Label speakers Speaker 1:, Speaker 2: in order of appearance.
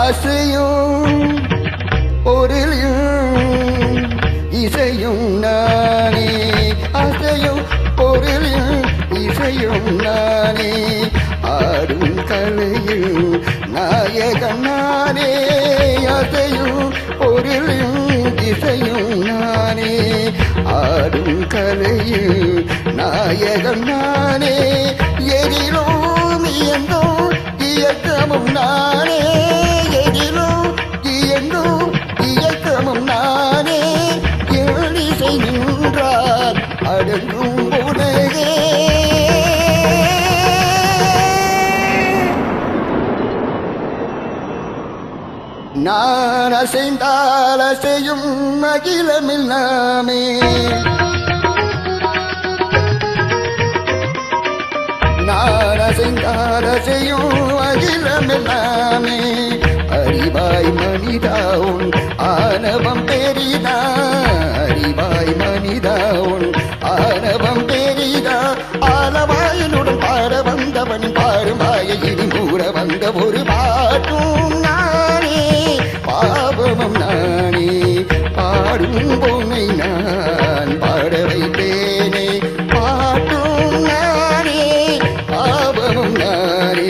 Speaker 1: அசையும் பொருளில் இசையும் நானே, அசையும் பொருளில் இசையும் நானே, ஆடும் கலையில் நாயகன் நானே, அசையும் பொருளில் இசையும் நானே, ஆடும் கலையில் நாயகன் நானே, எதிலும் இயங்கும் இயக்கமும் நானே, எதிலும் இயங்கும் இயக்கமும் நானே, எழிசை நின்றார் அடங்கும் உலகே. நான் அசைந்தால் அசையும் அகிலமில்லாமே, நான் அசைந்தால் அசையும் அகிலமில்லாமே, அறிவாய் மனிதாவுன் ஆணவம் பெரிதா, அறிவாய் மனிதாவுன் ஆணவம் பெரிதா, ஆலவாயனுடன் பாட வந்தவன் பாடுவாயை இடிமூற வந்த ஒரு பாட்டும் நானே, பாவமும் நானே, பாடும் பொன்னை நான் பாட வைத்தேனே, பாட்டும் நானே, பாவமும் நானே.